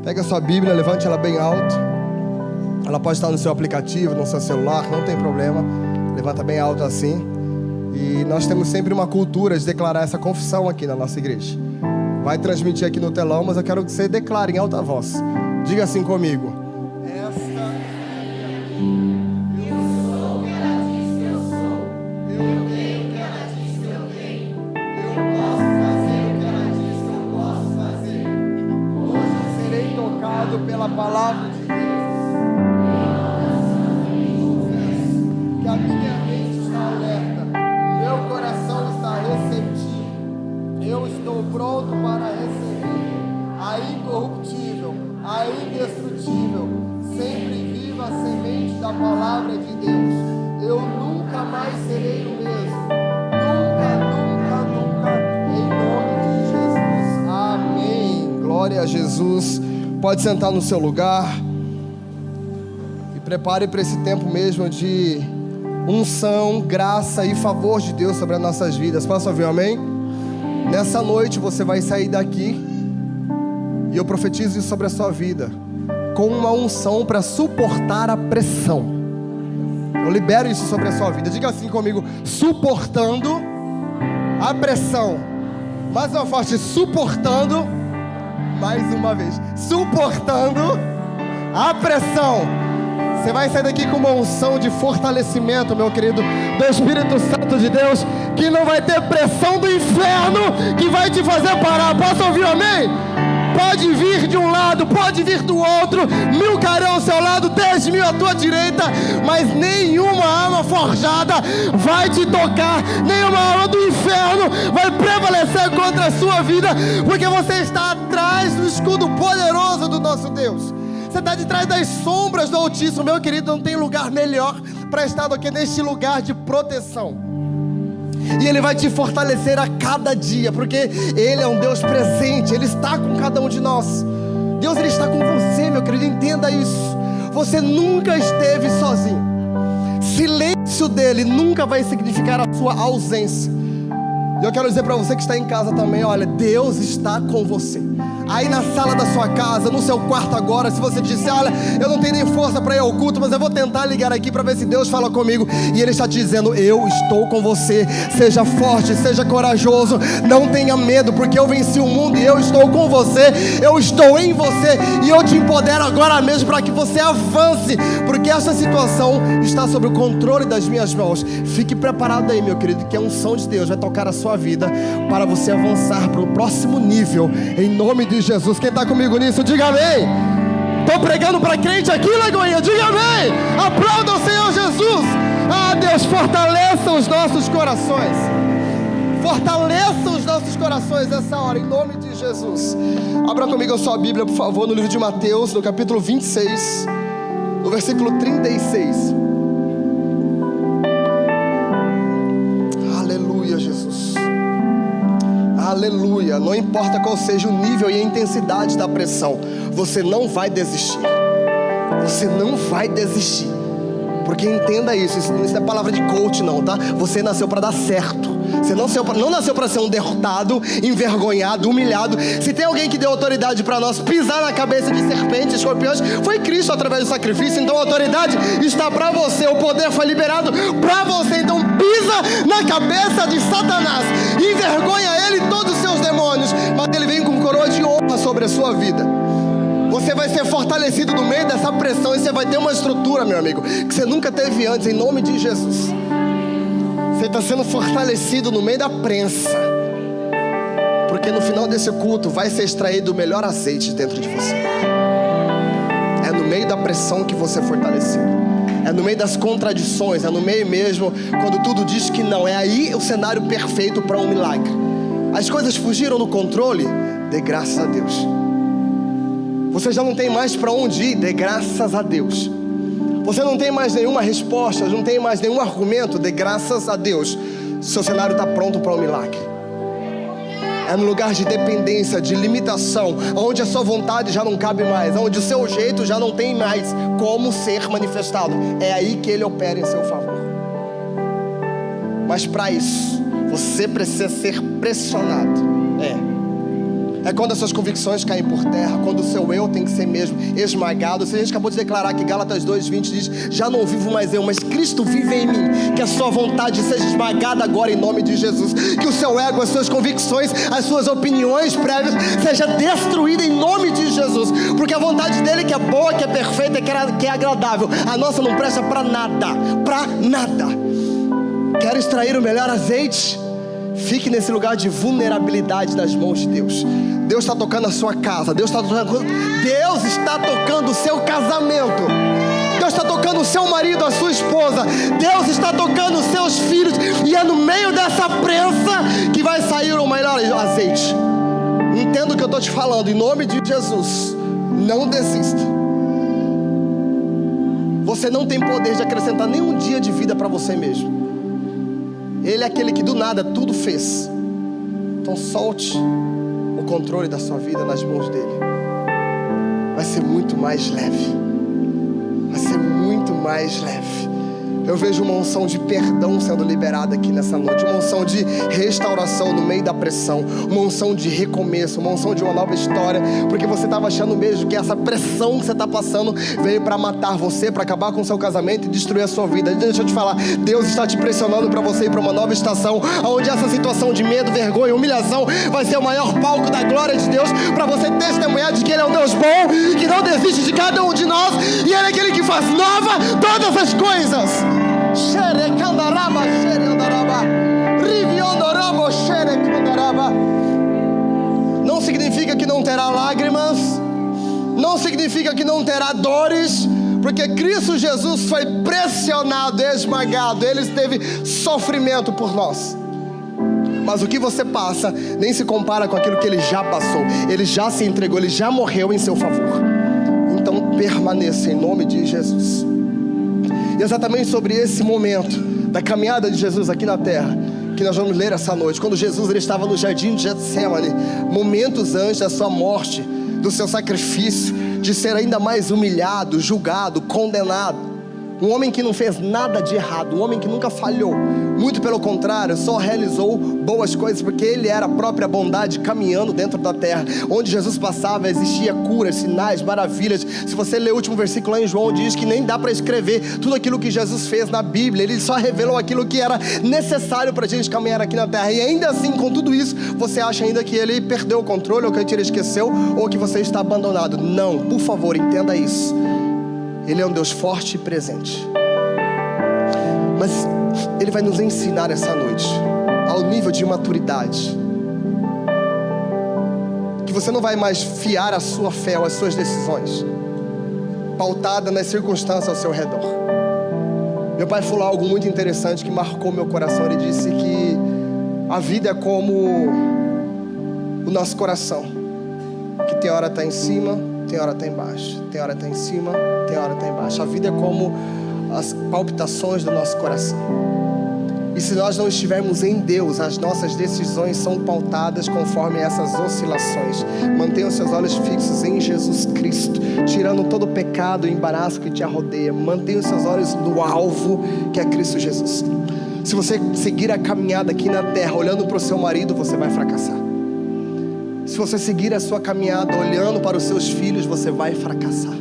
Pega a sua Bíblia, levante ela bem alto. Ela pode estar no seu aplicativo, no seu celular, não tem problema. Levanta bem alto assim. E nós temos sempre uma cultura de declarar essa confissão aqui na nossa igreja. Vai transmitir aqui no telão, mas eu quero que você declare em alta voz. Diga assim comigo: esta é a minha vida. Eu sou o que ela diz que eu sou. Eu tenho o que ela diz que eu tenho. Eu posso fazer o que ela diz que eu posso fazer. Hoje eu serei tocado pela palavra de Deus. Que a minha mente está alerta. Meu coração está receptivo. Eu estou pronto para receber a incorruptível, a indestrutível, sempre viva semente da palavra de Deus. Eu nunca mais serei o mesmo. Nunca, nunca, nunca. Em nome de Jesus. Amém. Glória a Jesus. Pode sentar no seu lugar. E prepare para esse tempo mesmo de unção, graça e favor de Deus sobre as nossas vidas. Posso ouvir um amém? Nessa noite você vai sair daqui, e eu profetizo isso sobre a sua vida, com uma unção para suportar a pressão. Eu libero isso sobre a sua vida. Diga assim comigo: suportando a pressão. Mais uma forte: suportando. Mais uma vez: suportando a pressão. Você vai sair daqui com uma unção de fortalecimento, meu querido, do Espírito Santo de Deus, que não vai ter pressão do inferno que vai te fazer parar. Posso ouvir um amém? Pode vir de um lado, pode vir do outro, 1000 cairão ao seu lado, 10.000 à tua direita, mas nenhuma arma forjada vai te tocar, nenhuma arma do inferno vai prevalecer contra a sua vida, porque você está atrás do escudo poderoso do nosso Deus. Você está de trás das sombras do Altíssimo, meu querido. Não tem lugar melhor para estar do que neste lugar de proteção. E Ele vai te fortalecer a cada dia, porque Ele é um Deus presente. Ele está com cada um de nós. Deus, Ele está com você, meu querido. Entenda isso. Você nunca esteve sozinho. Silêncio dEle nunca vai significar a sua ausência. E eu quero dizer para você que está em casa também: olha, Deus está com você. Aí na sala da sua casa, no seu quarto agora, se você disser: olha, eu não tenho nem força para ir ao culto, mas eu vou tentar ligar aqui para ver se Deus fala comigo. E Ele está te dizendo: eu estou com você. Seja forte, seja corajoso, não tenha medo, porque eu venci o mundo e eu estou com você. Eu estou em você e eu te empodero agora mesmo para que você avance, porque essa situação está sob o controle das minhas mãos. Fique preparado aí, meu querido, que a unção de Deus vai tocar a sua vida para você avançar para o próximo nível, em nome de Jesus. Quem está comigo nisso, diga amém. Estou pregando para crente aqui, Lagoinha, diga amém. Aplauda o Senhor Jesus. Ah, Deus, fortaleça os nossos corações. Fortaleça os nossos corações nessa hora, em nome de Jesus. Abra comigo a sua Bíblia, por favor, no livro de Mateus, no capítulo 26, no versículo 36. Aleluia, Jesus. Aleluia. Não importa qual seja o nível e a intensidade da pressão, você não vai desistir. Você não vai desistir. Porque entenda isso, isso não é palavra de coach não, tá? Você nasceu para dar certo. Você não nasceu para ser um derrotado, envergonhado, humilhado. Se tem alguém que deu autoridade para nós pisar na cabeça de serpentes, escorpiões, foi Cristo através do sacrifício. Então a autoridade está para você, o poder foi liberado para você. Então pisa na cabeça de Satanás, envergonha ele e todos os seus demônios, mas ele vem com coroa de honra sobre a sua vida. Você vai ser fortalecido no meio dessa pressão e você vai ter uma estrutura, meu amigo, que você nunca teve antes, em nome de Jesus. Você está sendo fortalecido no meio da prensa, porque no final desse culto vai ser extraído o melhor azeite dentro de você. É no meio da pressão que você é fortalecido. É no meio das contradições, é no meio mesmo quando tudo diz que não. É aí o cenário perfeito para um milagre. As coisas fugiram do controle, dê graças a Deus. Você já não tem mais para onde ir, dê graças a Deus. Você não tem mais nenhuma resposta, não tem mais nenhum argumento, dê graças a Deus. Seu cenário está pronto para um milagre. É no lugar de dependência, de limitação, onde a sua vontade já não cabe mais, onde o seu jeito já não tem mais como ser manifestado. É aí que Ele opera em seu favor. Mas para isso, você precisa ser pressionado. É quando as suas convicções caem por terra, quando o seu eu tem que ser mesmo esmagado. Se a gente acabou de declarar que Gálatas 2:20 diz: já não vivo mais eu, mas Cristo vive em mim. Que a sua vontade seja esmagada agora em nome de Jesus. Que o seu ego, as suas convicções, as suas opiniões prévias seja destruída em nome de Jesus. Porque a vontade dele que é boa, que é perfeita, que é agradável. A nossa não presta para nada, para nada. Quer extrair o melhor azeite? Fique nesse lugar de vulnerabilidade das mãos de Deus. Deus está tocando a sua casa. Deus está tocando o seu casamento. Deus está tocando o seu marido, a sua esposa. Deus está tocando os seus filhos. E é no meio dessa prensa que vai sair o melhor azeite. Entenda o que eu estou te falando. Em nome de Jesus, não desista. Você não tem poder de acrescentar nenhum dia de vida para você mesmo. Ele é aquele que do nada tudo fez. Então solte o controle da sua vida nas mãos dele. Vai ser muito mais leve. Vai ser muito mais leve. Eu vejo uma unção de perdão sendo liberada aqui nessa noite. Uma unção de restauração no meio da pressão. Uma unção de recomeço. Uma unção de uma nova história. Porque você estava achando mesmo que essa pressão que você está passando veio para matar você, para acabar com o seu casamento e destruir a sua vida. Deixa eu te falar. Deus está te pressionando para você ir para uma nova estação, onde essa situação de medo, vergonha, humilhação vai ser o maior palco da glória de Deus, para você testemunhar de que Ele é um Deus bom, que não desiste de cada um de nós, e Ele é aquele que faz nova todas as coisas. Não significa que não terá lágrimas, não significa que não terá dores, porque Cristo Jesus foi pressionado, esmagado, Ele teve sofrimento por nós. Mas o que você passa nem se compara com aquilo que Ele já passou. Ele já se entregou, Ele já morreu em seu favor. Então permaneça em nome de Jesus. E exatamente sobre esse momento da caminhada de Jesus aqui na terra que nós vamos ler essa noite. Quando Jesus ele estava no jardim de Getsemane, momentos antes da sua morte, do seu sacrifício, de ser ainda mais humilhado, julgado, condenado. Um homem que não fez nada de errado, um homem que nunca falhou, muito pelo contrário, só realizou boas coisas, porque Ele era a própria bondade caminhando dentro da terra. Onde Jesus passava existia curas, sinais, maravilhas. Se você ler o último versículo lá em João, diz que nem dá para escrever tudo aquilo que Jesus fez na Bíblia. Ele só revelou aquilo que era necessário para a gente caminhar aqui na terra. E ainda assim, com tudo isso, você acha ainda que Ele perdeu o controle, ou que Ele esqueceu, ou que você está abandonado. Não, por favor, entenda isso. Ele é um Deus forte e presente. Mas Ele vai nos ensinar essa noite, ao nível de maturidade, que você não vai mais fiar a sua fé ou as suas decisões pautada nas circunstâncias ao seu redor. Meu pai falou algo muito interessante que marcou meu coração. Ele disse que a vida é como o nosso coração, que tem hora está em cima, tem hora está embaixo, tem hora está em cima, tem hora está embaixo. A vida é como as palpitações do nosso coração. E se nós não estivermos em Deus, as nossas decisões são pautadas conforme essas oscilações. Mantenha os seus olhos fixos em Jesus Cristo, tirando todo o pecado e embaraço que te rodeia. Mantenha os seus olhos no alvo, que é Cristo Jesus. Se você seguir a caminhada aqui na terra olhando para o seu marido, você vai fracassar. Se você seguir a sua caminhada olhando para os seus filhos, você vai fracassar.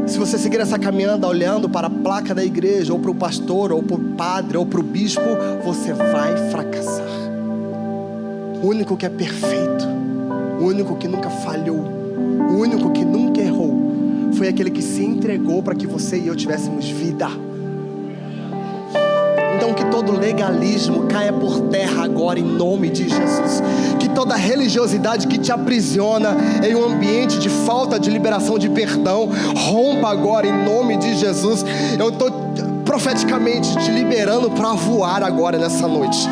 Se você seguir essa caminhada olhando para a placa da igreja, ou para o pastor, ou para o padre, ou para o bispo, você vai fracassar. O único que é perfeito, o único que nunca falhou, o único que nunca errou, foi aquele que se entregou para que você e eu tivéssemos vida. Então que todo legalismo caia por terra agora em nome de Jesus. Que toda religiosidade que te aprisiona em um ambiente de falta de liberação de perdão rompa agora em nome de Jesus. Eu estou profeticamente te liberando para voar agora nessa noite.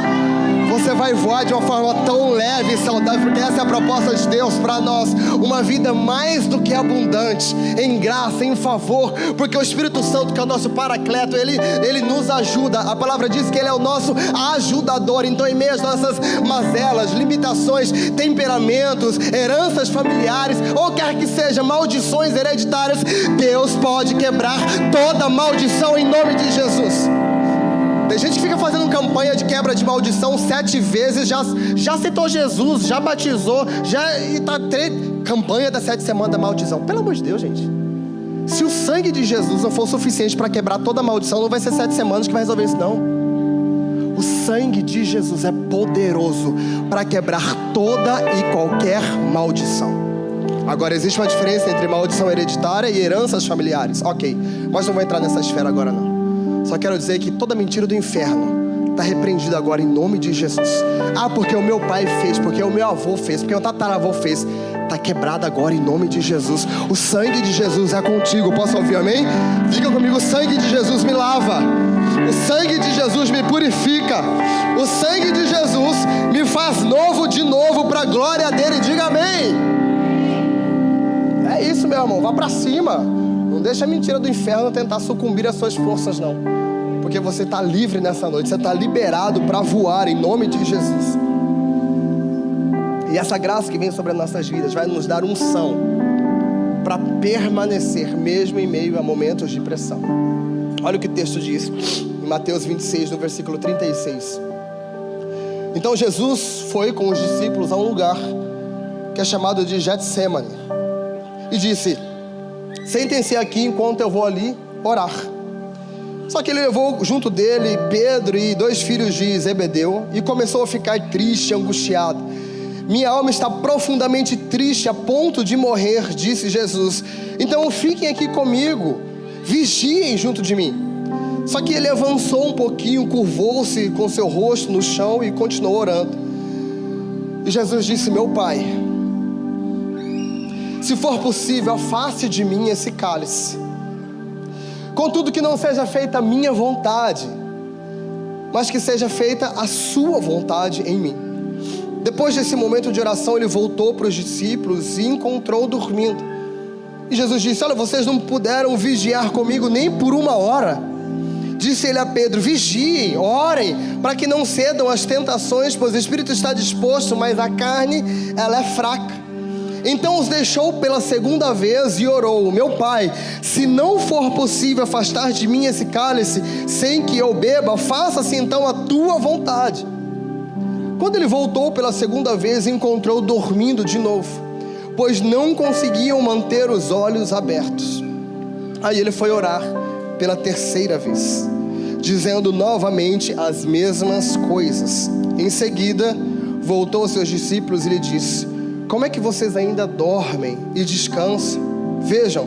Você vai voar de uma forma tão leve e saudável, porque essa é a proposta de Deus para nós. Uma vida mais do que abundante, em graça, em favor, porque o Espírito Santo, que é o nosso paracleto, ele nos ajuda. A palavra diz que Ele é o nosso ajudador. Então, em meio às nossas mazelas, limitações, temperamentos, heranças familiares, ou quer que seja, maldições hereditárias, Deus pode quebrar toda maldição em nome de Jesus. Tem gente que fica fazendo campanha de quebra de maldição 7 vezes, já citou Jesus, já batizou, campanha das 7 semanas da maldição. Pelo amor de Deus, gente. Se o sangue de Jesus não for suficiente para quebrar toda a maldição, não vai ser 7 semanas que vai resolver isso, não. O sangue de Jesus é poderoso para quebrar toda e qualquer maldição. Agora, existe uma diferença entre maldição hereditária e heranças familiares. Ok, mas não vou entrar nessa esfera agora, não. Só quero dizer que toda mentira do inferno está repreendida agora em nome de Jesus. Porque o meu pai fez, porque o meu avô fez, porque o tataravô fez. Está quebrada agora em nome de Jesus. O sangue de Jesus é contigo. Posso ouvir amém? Diga comigo: o sangue de Jesus me lava. O sangue de Jesus me purifica. O sangue de Jesus me faz novo de novo para a glória dele. Diga amém. É isso, meu irmão. Vá para cima. Não deixa a mentira do inferno tentar sucumbir às suas forças, não. Porque você está livre nessa noite. Você está liberado para voar em nome de Jesus. E essa graça que vem sobre as nossas vidas vai nos dar unção para permanecer mesmo em meio a momentos de pressão. Olha o que o texto diz em Mateus 26, no versículo 36. Então Jesus foi com os discípulos a um lugar que é chamado de Getsemane e disse: sentem-se aqui enquanto eu vou ali orar. Só que ele levou junto dele Pedro e 2 filhos de Zebedeu e começou a ficar triste, angustiado. Minha alma está profundamente triste a ponto de morrer, disse Jesus. Então fiquem aqui comigo, vigiem junto de mim. Só que ele avançou um pouquinho, curvou-se com seu rosto no chão e continuou orando. E Jesus disse: meu Pai, se for possível, afaste de mim esse cálice. Contudo, que não seja feita a minha vontade, mas que seja feita a sua vontade em mim. Depois desse momento de oração, ele voltou para os discípulos e encontrou dormindo. E Jesus disse: olha, vocês não puderam vigiar comigo nem por 1 hora. Disse ele a Pedro: vigiem, orem, para que não cedam às tentações, pois o espírito está disposto, mas a carne, ela é fraca. Então os deixou pela 2ª vez e orou: meu Pai, se não for possível afastar de mim esse cálice, sem que eu beba, faça-se então a tua vontade. Quando ele voltou pela 2ª vez, encontrou dormindo de novo, pois não conseguiam manter os olhos abertos. Aí ele foi orar pela 3ª vez, dizendo novamente as mesmas coisas. Em seguida, voltou aos seus discípulos e lhe disse: como é que vocês ainda dormem e descansam? Vejam,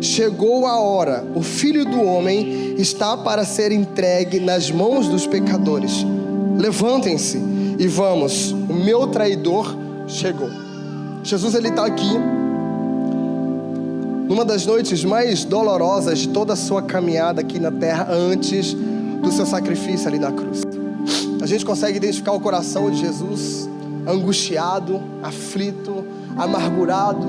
chegou a hora, o Filho do Homem está para ser entregue nas mãos dos pecadores. Levantem-se e vamos, o meu traidor chegou. Jesus, ele está aqui numa das noites mais dolorosas de toda a sua caminhada aqui na terra, antes do seu sacrifício ali na cruz. A gente consegue identificar o coração de Jesus, angustiado, aflito, amargurado,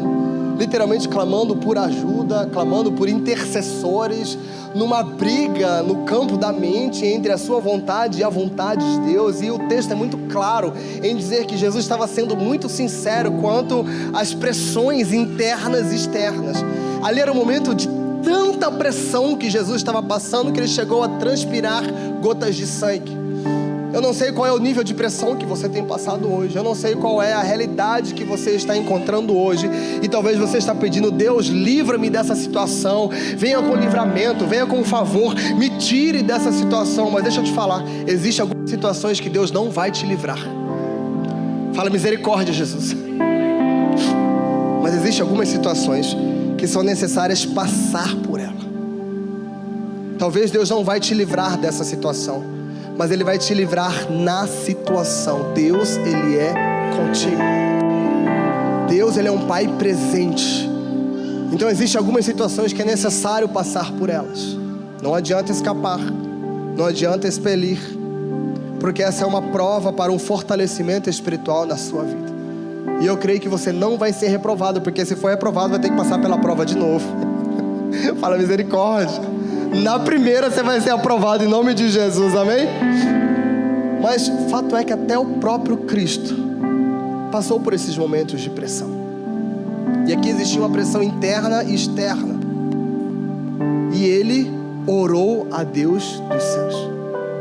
literalmente clamando por ajuda, clamando por intercessores, numa briga no campo da mente entre a sua vontade e a vontade de Deus. E o texto é muito claro em dizer que Jesus estava sendo muito sincero quanto às pressões internas e externas. Ali era um momento de tanta pressão que Jesus estava passando que ele chegou a transpirar gotas de sangue. Eu não sei qual é o nível de pressão que você tem passado hoje. Eu não sei qual é a realidade que você está encontrando hoje. E talvez você está pedindo: Deus, livra-me dessa situação. Venha com livramento, venha com favor, me tire dessa situação. Mas deixa eu te falar, existem algumas situações que Deus não vai te livrar. Fala misericórdia, Jesus. Mas existem algumas situações que são necessárias passar por ela. Talvez Deus não vai te livrar dessa situação, mas Ele vai te livrar na situação. Deus, Ele é contigo. Deus, Ele é um Pai presente. Então existem algumas situações que é necessário passar por elas. Não adianta escapar, não adianta expelir, porque essa é uma prova para um fortalecimento espiritual na sua vida. E eu creio que você não vai ser reprovado, porque se for reprovado vai ter que passar pela prova de novo. Fala misericórdia. Na primeira você vai ser aprovado em nome de Jesus, amém? Mas fato é que até o próprio Cristo passou por esses momentos de pressão. E aqui existia uma pressão interna e externa. E Ele orou a Deus dos céus.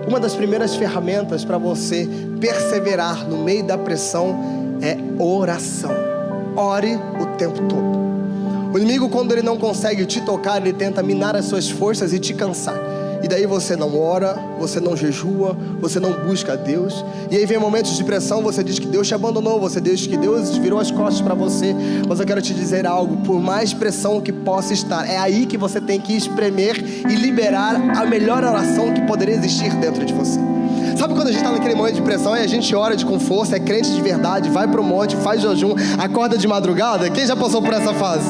uma das primeiras ferramentas para você perseverar no meio da pressão é oração. Ore o tempo todo. O inimigo, quando ele não consegue te tocar, ele tenta minar as suas forças e te cansar. E daí você não ora, você não jejua, você não busca a Deus. E aí vem momentos de pressão, você diz que Deus te abandonou, você diz que Deus virou as costas para você. Mas eu quero te dizer algo, por mais pressão que possa estar, é aí que você tem que espremer e liberar a melhor oração que poderia existir dentro de você. Sabe quando a gente está naquele momento de pressão e a gente ora com força, é crente de verdade, vai pro monte, faz jejum, acorda de madrugada? Quem já passou por essa fase?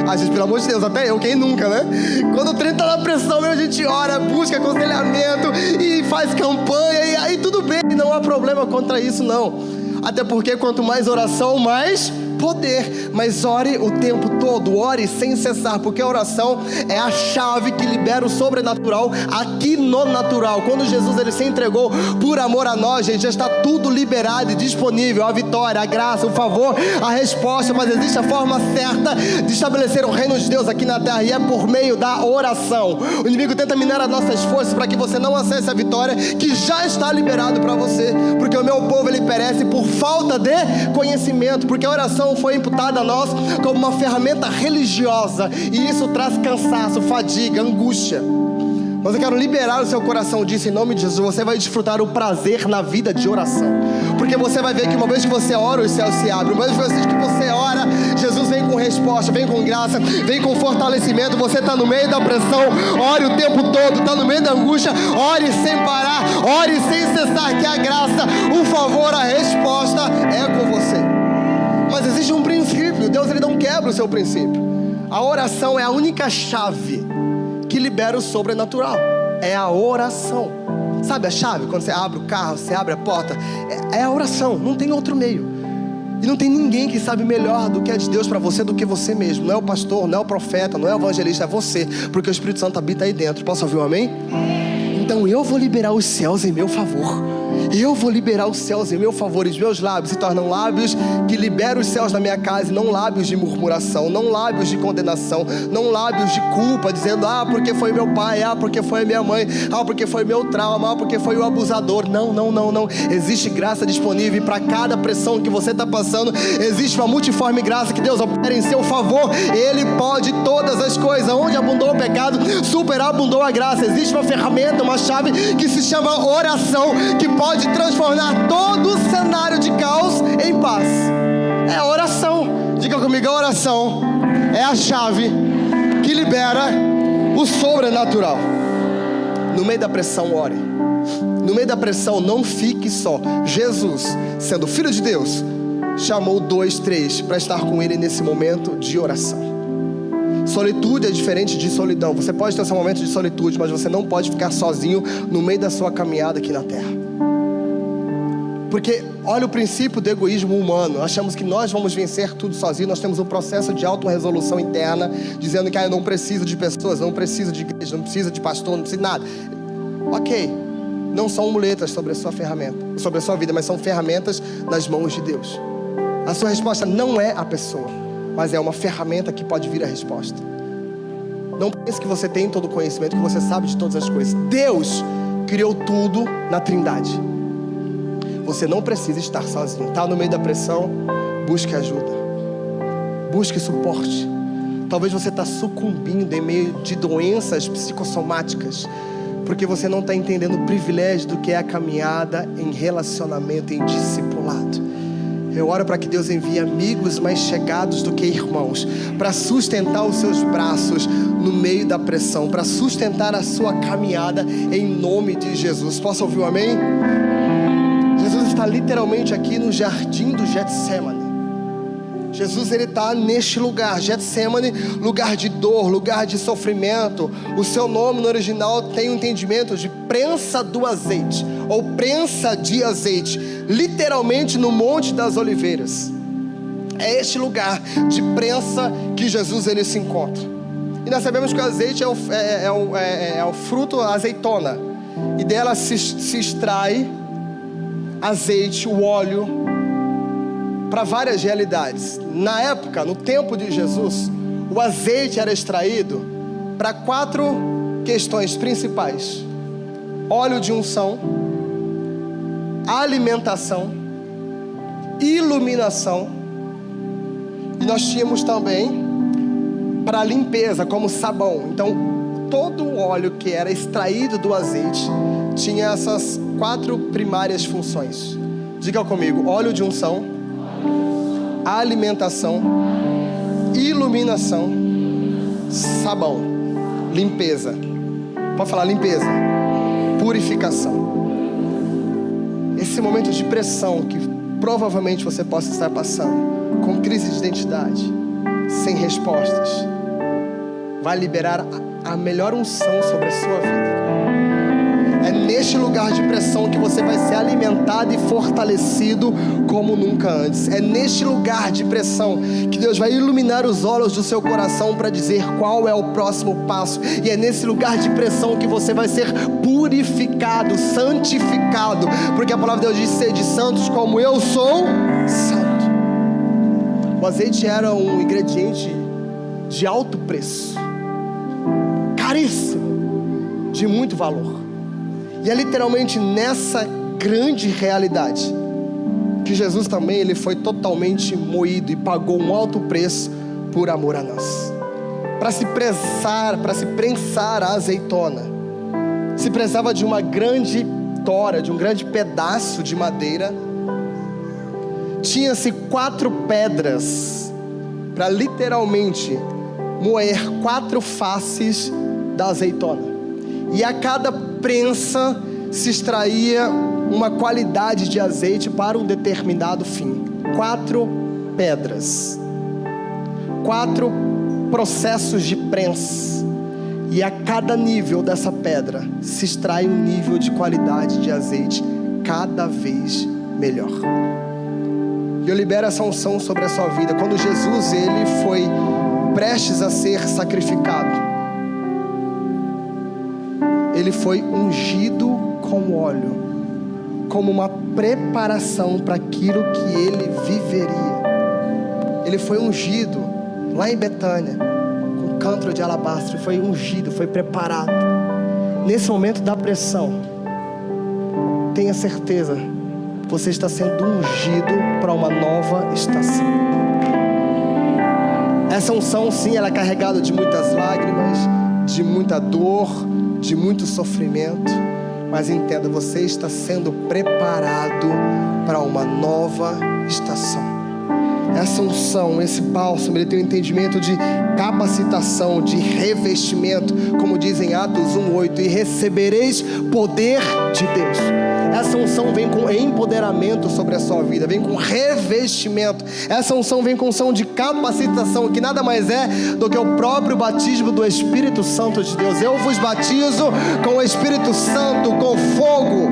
Ah, gente, pelo amor de Deus, até eu, quem nunca, né? Quando o trem tá na pressão, a gente ora, busca aconselhamento e faz campanha, e aí tudo bem, não há problema contra isso, não. Até porque quanto mais oração, mais poder. Mas ore o tempo todo, ore sem cessar, porque a oração é a chave que libera o sobrenatural aqui no natural. Quando Jesus ele se entregou por amor a nós, gente, já está tudo liberado e disponível, a vitória, a graça, o favor, a resposta. Mas existe a forma certa de estabelecer o reino de Deus aqui na terra, e é por meio da oração. O inimigo tenta minar as nossas forças para que você não acesse a vitória que já está liberado para você, porque o meu povo ele perece por falta de conhecimento, porque a oração foi imputada a nós como uma ferramenta religiosa, e isso traz cansaço, fadiga, angústia. Mas eu quero liberar o seu coração disso em nome de Jesus. Você vai desfrutar o prazer na vida de oração, porque você vai ver que uma vez que você ora, os céus se abrem. Uma vez que você ora, Jesus vem com resposta, vem com graça, vem com fortalecimento. Você está no meio da pressão, ore o tempo todo. Está no meio da angústia, ore sem parar, ore sem cessar, que a graça, o favor, a resposta é com você. Mas existe um princípio, Deus ele não quebra o seu princípio. A oração é a única chave que libera o sobrenatural. É a oração. Sabe a chave? Quando você abre o carro, você abre a porta, é a oração, não tem outro meio. E não tem ninguém que sabe melhor do que é de Deus para você do que você mesmo. Não é o pastor, não é o profeta, não é o evangelista, é você, porque o Espírito Santo habita aí dentro. Posso ouvir um amém? Então eu vou liberar os céus em meu favor. Eu vou liberar os céus em meu favor. Os meus lábios se tornam lábios que liberam os céus na minha casa, e não lábios de murmuração, não lábios de condenação, não lábios de culpa, dizendo, porque foi meu pai, porque foi minha mãe, porque foi meu trauma, porque foi o abusador. Não. Existe graça disponível, e para cada pressão que você está passando, existe uma multiforme graça que Deus opera em seu favor. Ele pode todas as coisas. Onde abundou o pecado, superabundou a graça. Existe uma ferramenta, uma chave que se chama oração, que pode transformar todo o cenário de caos em paz. É a oração. Diga comigo, a oração é a chave que libera o sobrenatural. No meio da pressão, ore. No meio da pressão, não fique só. Jesus, sendo Filho de Deus, chamou 2, 3 para estar com Ele nesse momento de oração. Solitude é diferente de solidão. Você pode ter o seu momento de solitude, mas você não pode ficar sozinho no meio da sua caminhada aqui na terra. Porque olha o princípio do egoísmo humano. Achamos que nós vamos vencer tudo sozinho. Nós temos um processo de autorresolução interna, dizendo que eu não preciso de pessoas, não preciso de igreja, não preciso de pastor, não preciso de nada. Ok, não são muletas sobre a sua ferramenta, sobre a sua vida, mas são ferramentas nas mãos de Deus. A sua resposta não é a pessoa, mas é uma ferramenta que pode vir a resposta. Não pense que você tem todo o conhecimento, que você sabe de todas as coisas. Deus criou tudo na Trindade. Você não precisa estar sozinho. Está no meio da pressão, busque ajuda, busque suporte. Talvez você está sucumbindo em meio de doenças psicossomáticas, porque você não está entendendo o privilégio do que é a caminhada em relacionamento, em discipulado. Eu oro para que Deus envie amigos mais chegados do que irmãos, para sustentar os seus braços no meio da pressão, para sustentar a sua caminhada em nome de Jesus. Posso ouvir um amém? Jesus está literalmente aqui no jardim do Getsemane. Jesus ele está neste lugar, Getsemane, lugar de dor, lugar de sofrimento. O seu nome no original tem um entendimento de prensa do azeite, ou prensa de azeite, literalmente no Monte das Oliveiras. É este lugar de prensa que Jesus ele se encontra. E nós sabemos que o azeite é o fruto, a azeitona, e dela se extrai azeite, o óleo, para várias realidades. Na época, no tempo de Jesus, o azeite era extraído para 4 questões principais. óleo de unção, alimentação, iluminação. E nós tínhamos também para limpeza, como sabão. Então, todo o óleo que era extraído do azeite tinha essas 4 primárias funções. Diga comigo: óleo de unção, alimentação, iluminação, sabão, limpeza. Pode falar limpeza, purificação. Esse momento de pressão que provavelmente você possa estar passando, com crise de identidade, sem respostas, vai liberar a melhor unção sobre a sua vida. É neste lugar de pressão que você vai ser alimentado e fortalecido como nunca antes. É neste lugar de pressão que Deus vai iluminar os olhos do seu coração para dizer qual é o próximo passo. E é nesse lugar de pressão que você vai ser purificado, santificado, porque a palavra de Deus diz: sede santos como eu sou santo. O azeite era um ingrediente de alto preço, caríssimo, de muito valor. E é literalmente nessa grande realidade que Jesus também ele foi totalmente moído e pagou um alto preço por amor a nós. Para se prensar a azeitona, se precisava de uma grande tora, de um grande pedaço de madeira. Tinha-se 4 pedras para literalmente moer 4 faces da azeitona. E a cada prensa se extraía uma qualidade de azeite para um determinado fim. 4 pedras, 4 processos de prensa, e a cada nível dessa pedra se extrai um nível de qualidade de azeite cada vez melhor. E eu libero essa unção sobre a sua vida. Quando Jesus ele foi prestes a ser sacrificado, ele foi ungido com óleo, como uma preparação para aquilo que ele viveria. Ele foi ungido lá em Betânia, com cântaro de alabastro. Foi ungido, foi preparado. Nesse momento da pressão, tenha certeza, você está sendo ungido para uma nova estação. Essa unção, sim, ela é carregada de muitas lágrimas, de muita dor, de muito sofrimento, mas entenda, você está sendo preparado para uma nova estação. Essa unção, esse bálsamo, ele tem um entendimento de capacitação, de revestimento, como diz em Atos 1:8, e recebereis poder de Deus. Essa unção vem com empoderamento sobre a sua vida, vem com revestimento. Essa unção vem com unção de capacitação, que nada mais é do que o próprio batismo do Espírito Santo de Deus. Eu vos batizo com o Espírito Santo, com fogo,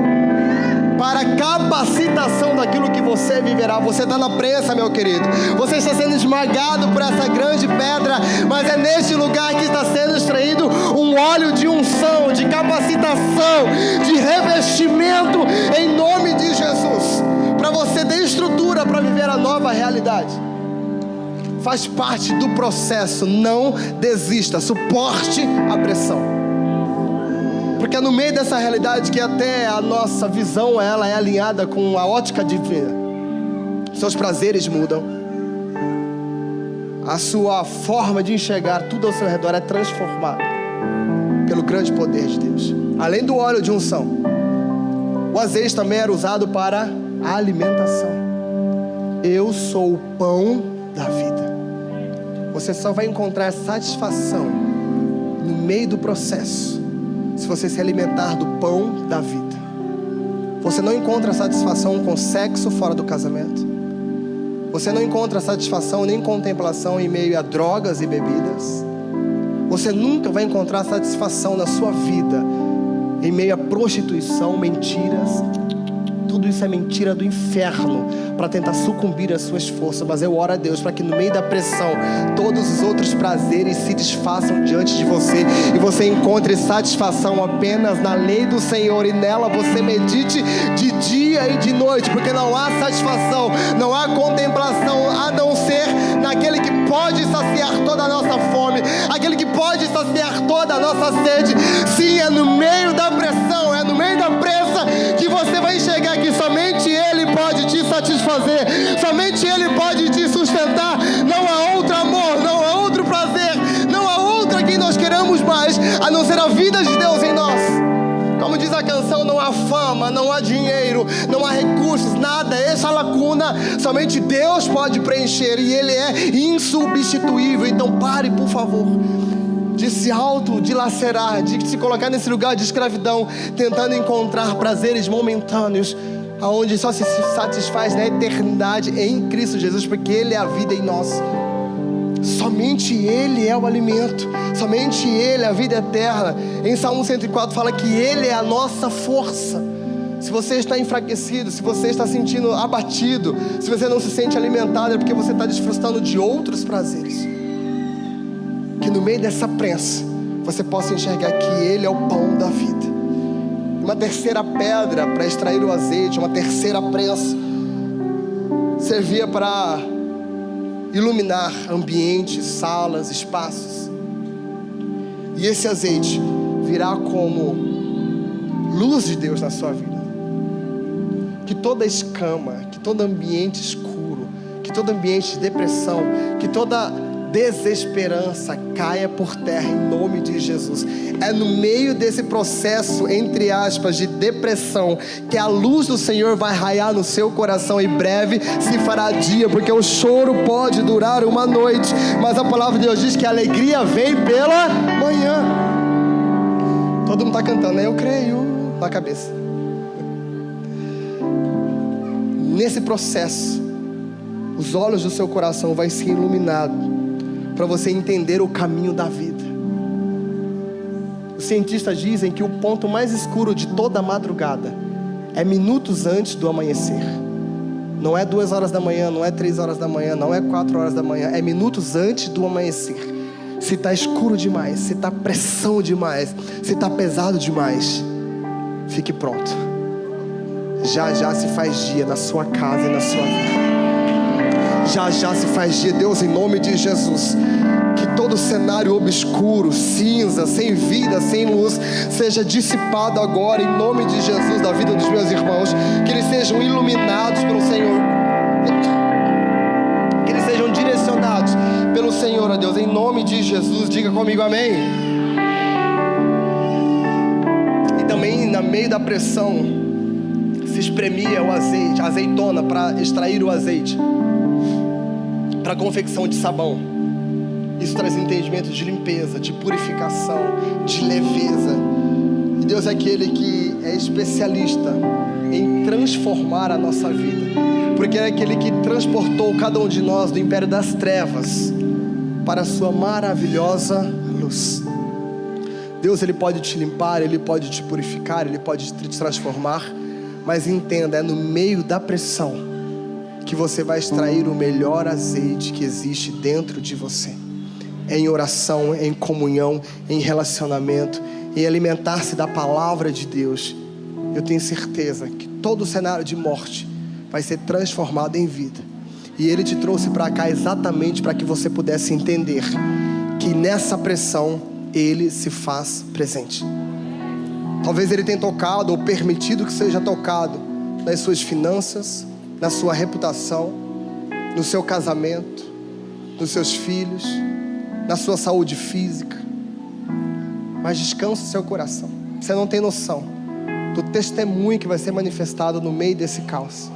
para capacitação daquilo que você viverá. Você está na prensa, meu querido. Você está sendo esmagado por essa grande pedra, mas é neste lugar que está sendo extraído um óleo de unção, de capacitação, de revestimento, em nome de Jesus, para você ter estrutura para viver a nova realidade. Faz parte do processo. Não desista, suporte a pressão. Porque é no meio dessa realidade que até a nossa visão ela é alinhada com a ótica divina. Seus prazeres mudam. A sua forma de enxergar tudo ao seu redor é transformada pelo grande poder de Deus. Além do óleo de unção, o azeite também era usado para a alimentação. Eu sou o pão da vida. Você só vai encontrar satisfação no meio do processo se você se alimentar do pão da vida. Você não encontra satisfação com sexo fora do casamento. Você não encontra satisfação nem contemplação em meio a drogas e bebidas. Você nunca vai encontrar satisfação na sua vida em meio a prostituição, mentiras. Tudo isso é mentira do inferno para tentar sucumbir às suas forças. Mas eu oro a Deus para que no meio da pressão todos os outros prazeres se desfaçam diante de você e você encontre satisfação apenas na lei do Senhor, e nela você medite de dia e de noite, porque não há satisfação, não há contemplação a não ser naquele que pode saciar toda a nossa fome, aquele que pode saciar toda a nossa sede. Sim, é no meio da pressão, é no meio satisfazer, somente Ele pode te sustentar. Não há outro amor, não há outro prazer, não há outra que nós queramos mais, a não ser a vida de Deus em nós. Como diz a canção, não há fama, não há dinheiro, não há recursos, nada. Essa lacuna somente Deus pode preencher, e Ele é insubstituível. Então pare, por favor, de se autodilacerar, de se colocar nesse lugar de escravidão, tentando encontrar prazeres momentâneos, aonde só se satisfaz na eternidade em Cristo Jesus, porque Ele é a vida em nós. Somente Ele é o alimento, somente Ele é a vida eterna. Em Salmo 104 fala que Ele é a nossa força. Se você está enfraquecido, se você está sentindo abatido, se você não se sente alimentado, é porque você está desfrutando de outros prazeres. Que no meio dessa prensa você possa enxergar que Ele é o pão da vida. Uma terceira pedra para extrair o azeite, uma terceira prensa, servia para iluminar ambientes, salas, espaços. E esse azeite virá como luz de Deus na sua vida. Que toda escama, que todo ambiente escuro, que todo ambiente de depressão, que toda desesperança caia por terra em nome de Jesus. É no meio desse processo, entre aspas, de depressão, que a luz do Senhor vai raiar no seu coração, e breve se fará dia, porque o choro pode durar uma noite, mas a palavra de Deus diz que a alegria vem pela manhã. Todo mundo está cantando, né? Eu creio, na cabeça. Nesse processo, os olhos do seu coração vão ser iluminados, para você entender o caminho da vida. Os cientistas dizem que o ponto mais escuro de toda a madrugada é minutos antes do amanhecer. Não é 2 horas da manhã, não é 3 horas da manhã, não é 4 horas da manhã, é minutos antes do amanhecer. Se está escuro demais, se está pressão demais, se está pesado demais, fique pronto. Já já se faz dia na sua casa e na sua vida. Já já se faz dia. Deus, em nome de Jesus, que todo cenário obscuro, cinza, sem vida, sem luz, seja dissipado agora, em nome de Jesus, da vida dos meus irmãos. Que eles sejam iluminados pelo Senhor, que eles sejam direcionados pelo Senhor, ó Deus, em nome de Jesus. Diga comigo amém. E também, no meio da pressão, se espremia o azeite, a azeitona, para extrair o azeite para a confecção de sabão. Isso traz entendimento de limpeza, de purificação, de leveza. E Deus é aquele que é especialista em transformar a nossa vida, porque é aquele que transportou cada um de nós do império das trevas para a sua maravilhosa luz. Deus, Ele pode te limpar, Ele pode te purificar, Ele pode te transformar, mas entenda, é no meio da pressão que você vai extrair o melhor azeite que existe dentro de você. Em oração, em comunhão, em relacionamento, em alimentar-se da palavra de Deus. Eu tenho certeza que todo o cenário de morte vai ser transformado em vida. E Ele te trouxe para cá exatamente para que você pudesse entender que nessa pressão Ele se faz presente. Talvez Ele tenha tocado ou permitido que seja tocado nas suas finanças, na sua reputação, no seu casamento, nos seus filhos, na sua saúde física. Mas descansa o seu coração. Você não tem noção do testemunho que vai ser manifestado no meio desse caos.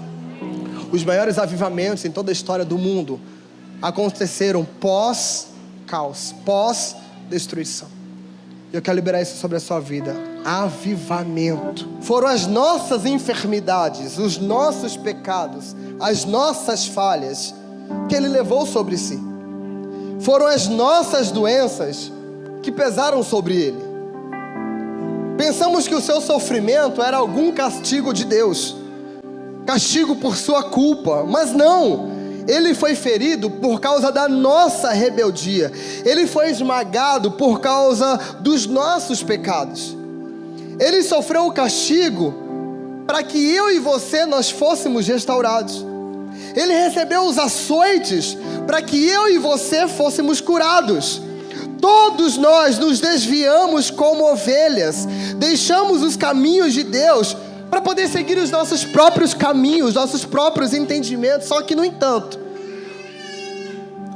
Os maiores avivamentos em toda a história do mundo aconteceram pós-caos, pós-destruição. Eu quero liberar isso sobre a sua vida. Avivamento. Foram as nossas enfermidades, os nossos pecados, as nossas falhas que Ele levou sobre si. Foram as nossas doenças que pesaram sobre Ele. Pensamos que o seu sofrimento era algum castigo de Deus, castigo por sua culpa, mas não. Ele foi ferido por causa da nossa rebeldia. Ele foi esmagado por causa dos nossos pecados. Ele sofreu o castigo para que eu e você nós fôssemos restaurados. Ele recebeu os açoites para que eu e você fôssemos curados. Todos nós nos desviamos como ovelhas, deixamos os caminhos de Deus para poder seguir os nossos próprios caminhos, nossos próprios entendimentos. Só que, no entanto,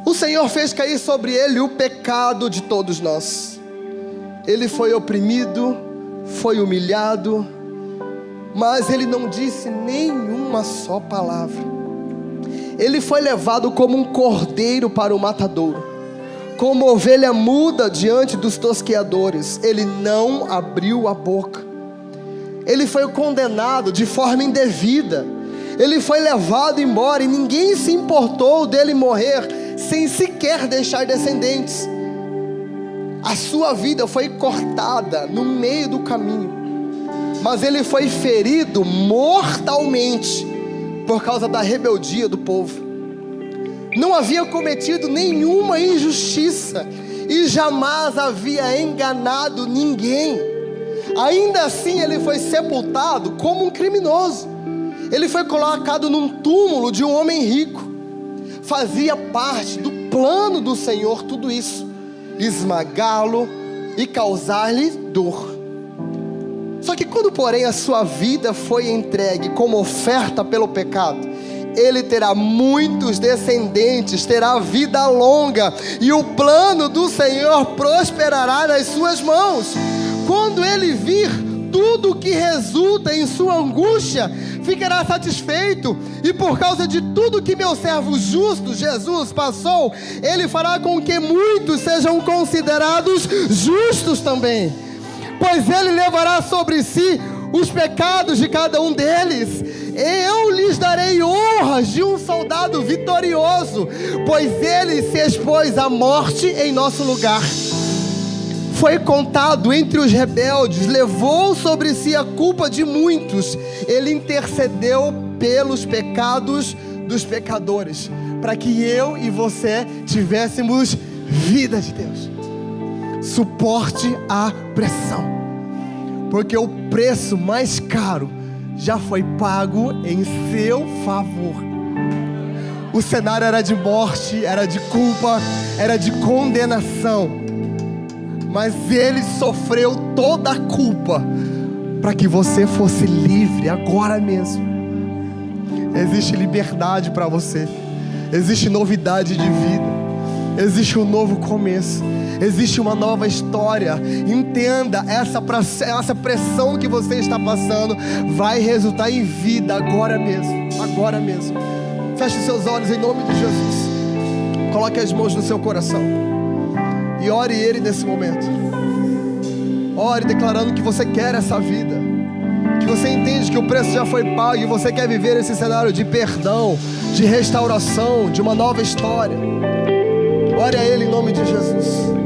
o Senhor fez cair sobre ele o pecado de todos nós. Ele foi oprimido, foi humilhado, mas ele não disse nenhuma só palavra. Ele foi levado como um cordeiro para o matadouro, como ovelha muda diante dos tosqueadores. Ele não abriu a boca. Ele foi condenado de forma indevida. Ele foi levado embora e ninguém se importou dele morrer sem sequer deixar descendentes. A sua vida foi cortada no meio do caminho, mas ele foi ferido mortalmente por causa da rebeldia do povo. Não havia cometido nenhuma injustiça e jamais havia enganado ninguém. Ainda assim ele foi sepultado como um criminoso. Ele foi colocado num túmulo de um homem rico. Fazia parte do plano do Senhor tudo isso: esmagá-lo e causar-lhe dor. Só que quando, porém, a sua vida foi entregue como oferta pelo pecado, ele terá muitos descendentes, terá vida longa, e o plano do Senhor prosperará nas suas mãos. Quando ele vir tudo que resulta em sua angústia, ficará satisfeito, e por causa de tudo que meu servo justo Jesus passou, ele fará com que muitos sejam considerados justos também, pois ele levará sobre si os pecados de cada um deles. Eu lhes darei honras de um soldado vitorioso, pois ele se expôs à morte em nosso lugar. Foi contado entre os rebeldes, levou sobre si a culpa de muitos. Ele intercedeu pelos pecados dos pecadores, para que eu e você tivéssemos vida de Deus. Suporte a pressão, porque o preço mais caro já foi pago em seu favor. O cenário era de morte, era de culpa, era de condenação, mas ele sofreu toda a culpa para que você fosse livre agora mesmo. Existe liberdade para você, existe novidade de vida, existe um novo começo, existe uma nova história. Entenda, essa pressão que você está passando vai resultar em vida agora mesmo, agora mesmo. Feche seus olhos em nome de Jesus. Coloque as mãos no seu coração e ore ele nesse momento. Ore declarando que você quer essa vida, que você entende que o preço já foi pago e você quer viver esse cenário de perdão, de restauração, de uma nova história. Ore a ele em nome de Jesus.